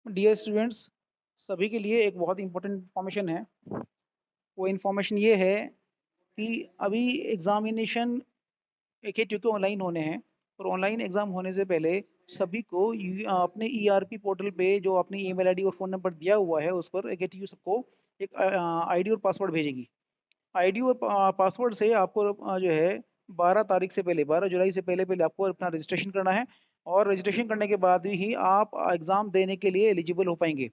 Dear students, सभी के लिए एक बहुत इंपॉर्टेंट इन्फॉर्मेशन है। वो इन्फॉर्मेशन ये है कि अभी एग्जामिनेशन एक ही क्योंकि ऑनलाइन होने हैं। और ऑनलाइन एग्जाम होने से पहले सभी को अपने ईआरपी पोर्टल पे जो अपनी ईमेल आईडी और फ़ोन नंबर दिया हुआ है उस पर एकेटीयू सबको एक आईडी और पासवर्ड भेजेगी। आईडी और पासवर्ड से आपको जो है 12 तारीख से पहले 12 जुलाई से पहले पहले आपको अपना रजिस्ट्रेशन करना है। और रजिस्ट्रेशन करने के बाद ही आप एग्ज़ाम देने के लिए एलिजिबल हो पाएंगे।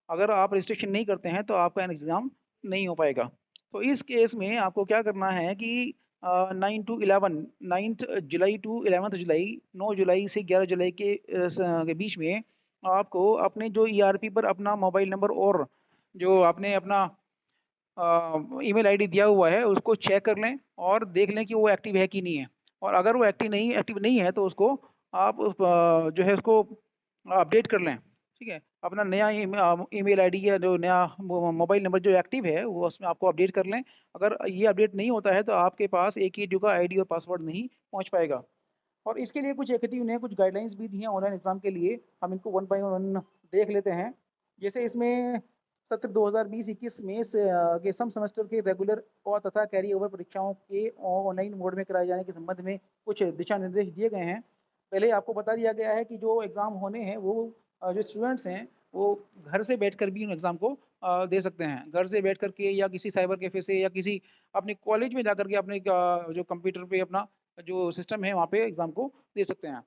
अगर आप रजिस्ट्रेशन नहीं करते हैं तो आपका एग्ज़ाम नहीं हो पाएगा। तो इस केस में आपको क्या करना है कि 9 जुलाई टू 11 9 जुलाई से 11 जुलाई के बीच में आपको अपने जो ईआरपी पर अपना मोबाइल नंबर और जो आपने अपना ईमेल आईडी दिया हुआ है उसको चेक कर लें और देख लें कि वो एक्टिव है कि नहीं है। और अगर वो एक्टिव नहीं है तो उसको आप जो है उसको अपडेट कर लें। ठीक है, अपना नया ईमेल आईडी या जो नया मोबाइल नंबर जो एक्टिव है वो उसमें आपको अपडेट कर लें। अगर ये अपडेट नहीं होता है तो आपके पास एक ही का आईडी और पासवर्ड नहीं पहुंच पाएगा। और इसके लिए कुछ एकेटिव ने कुछ गाइडलाइंस भी दी हैं ऑनलाइन एग्जाम के लिए। हम इनको वन बाय वन देख लेते हैं। जैसे इसमें सत्र 2020-21 में के सम सेमेस्टर के रेगुलर और तथा कैरी ओवर परीक्षाओं के ऑनलाइन मोड में कराए जाने के संबंध में कुछ दिशा निर्देश दिए गए हैं। पहले आपको बता दिया गया है कि जो एग्ज़ाम होने हैं वो जो स्टूडेंट्स हैं वो घर से बैठकर भी उन एग्ज़ाम को दे सकते हैं। घर से बैठ कर के या किसी साइबर कैफ़े से या किसी अपने कॉलेज में जाकर के अपने जो कंप्यूटर पे अपना जो सिस्टम है वहाँ पे एग्ज़ाम को दे सकते हैं।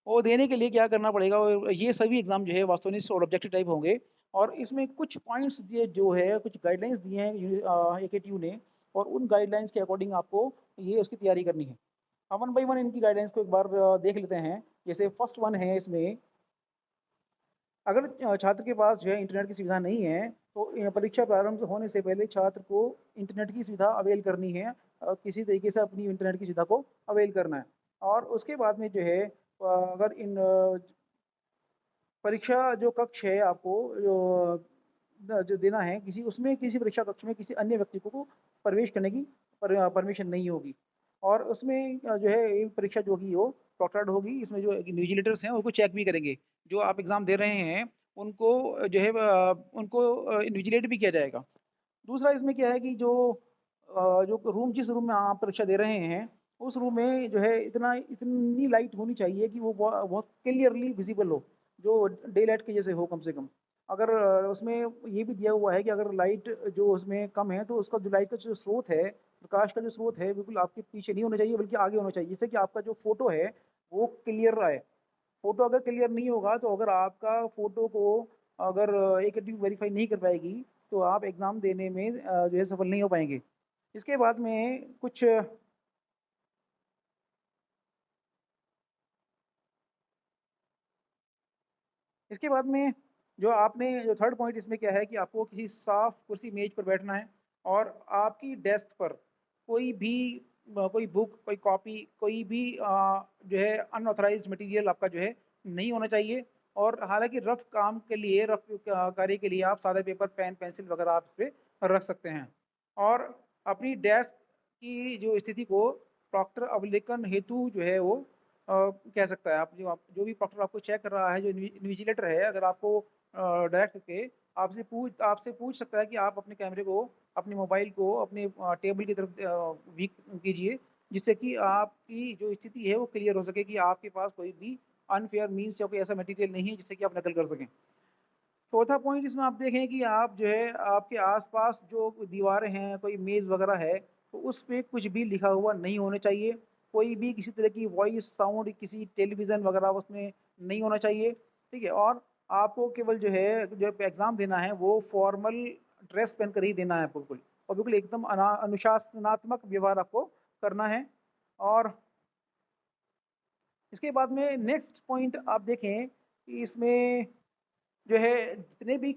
और देने के लिए क्या करना पड़ेगा, और ये सभी एग्ज़ाम जो है वस्तुनिष्ठ और ऑब्जेक्टिव टाइप होंगे। और इसमें कुछ पॉइंट्स दिए जो है कुछ गाइडलाइंस दिए हैं एकेटीयू ने। और उन गाइडलाइंस के अकॉर्डिंग आपको ये उसकी तैयारी करनी है। हम वन बाई वन इनकी गाइडलाइंस को एक बार देख लेते हैं। जैसे फर्स्ट वन है इसमें, अगर छात्र के पास जो है इंटरनेट की सुविधा नहीं है तो परीक्षा प्रारंभ होने से पहले छात्र को इंटरनेट की सुविधा अवेल करनी है। किसी तरीके से अपनी इंटरनेट की सुविधा को अवेल करना है। और उसके बाद में जो है अगर इन परीक्षा जो कक्ष है आपको जो देना है किसी उसमें किसी परीक्षा कक्ष में किसी अन्य व्यक्ति को प्रवेश करने की परमिशन नहीं होगी। और उसमें जो है ये परीक्षा जो होगी वो प्रोक्टर्ड होगी। इसमें जो इन्विजिलेटर्स हैं उनको चेक भी करेंगे। जो आप एग्जाम दे रहे हैं उनको जो है उनको इन्विजिलेट भी किया जाएगा। दूसरा इसमें क्या है कि जो रूम जिस रूम में आप परीक्षा दे रहे हैं उस रूम में जो है इतनी लाइट होनी चाहिए कि वो बहुत क्लियरली विजिबल हो, जो डे लाइट के जैसे हो कम से कम। अगर उसमें ये भी दिया हुआ है कि अगर लाइट जो उसमें कम है तो उसका जो लाइट का जो स्रोत है, प्रकाश का जो स्रोत है बिल्कुल आपके पीछे नहीं होना चाहिए बल्कि आगे होना चाहिए, जिससे कि आपका जो फोटो है वो क्लियर आए। फोटो अगर क्लियर नहीं होगा तो अगर आपका फोटो को अगर एक वेरीफाई नहीं कर पाएगी तो आप एग्जाम देने में जो है सफल नहीं हो पाएंगे। इसके बाद में कुछ इसके बाद में जो आपने जो थर्ड पॉइंट इसमें क्या है कि आपको किसी साफ कुर्सी मेज पर बैठना है। और आपकी डेस्क पर कोई बुक कोई कॉपी कोई भी जो है अनऑथराइज्ड मटेरियल आपका जो है नहीं होना चाहिए। और हालांकि रफ काम के लिए रफ कार्य के लिए आप सादे पेपर पेन पेंसिल वगैरह आप इस पे रख सकते हैं। और अपनी डेस्क की जो स्थिति को प्रॉक्टर अवलोकन हेतु जो है वो कह सकता है। आप जो भी प्रॉक्टर आपको चेक कर रहा है, जो इन्विजिलेटर है, अगर आपको डायरेक्ट करके आपसे पूछ सकता है कि आप अपने कैमरे को अपने मोबाइल को अपने टेबल की तरफ वीक कीजिए, जिससे कि आपकी जो स्थिति है वो क्लियर हो सके कि आपके पास कोई भी अनफेयर मीन्स या कोई ऐसा मटेरियल नहीं है जिससे कि आप नकल कर सकें। चौथा पॉइंट इसमें आप देखें कि आप जो है आपके आसपास जो दीवारें हैं कोई मेज वगैरह है तो उस पे कुछ भी लिखा हुआ नहीं होना चाहिए। कोई भी किसी तरह की वॉइस साउंड किसी टेलीविजन वगैरह उसमें नहीं होना चाहिए। ठीक है, और आपको केवल जो है जो एग्जाम देना है वो फॉर्मल ड्रेस पहन कर ही देना है बिल्कुल। और बिल्कुल एकदम अनुशासनात्मक व्यवहार आपको करना है। और इसके बाद में नेक्स्ट पॉइंट आप देखें कि इसमें जो है जितने भी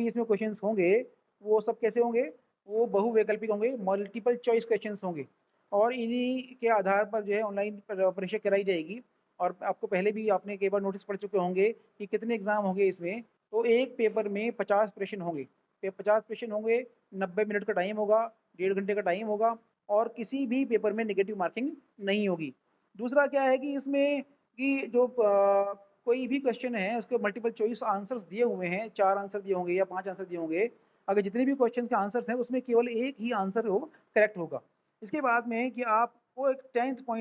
इसमें क्वेश्चंस होंगे वो सब कैसे होंगे, वो बहुवैकल्पिक होंगे, मल्टीपल चॉइस क्वेश्चंस होंगे। और इन्हीं के आधार पर जो है ऑनलाइन परीक्षा कराई जाएगी। और आपको पहले भी आपने कई बार नोटिस पढ़ चुके होंगे कि कितने एग्जाम होंगे इसमें। तो एक पेपर में 50 प्रश्न होंगे। 50 प्रश्न होंगे, 90 मिनट का टाइम होगा, 1.5 घंटे का टाइम होगा। और किसी भी पेपर में नेगेटिव मार्किंग नहीं होगी। दूसरा क्या है कि इसमें कि जो कोई भी क्वेश्चन है उसके मल्टीपल चॉइस आंसर्स दिए हुए हैं, 4 आंसर दिए होंगे या 5 आंसर दिए होंगे। अगर जितने भी क्वेश्चन के आंसर्स हैं उसमें केवल एक ही आंसर हो करेक्ट होगा। इसके बाद में कि आपको एक 10th पॉइंट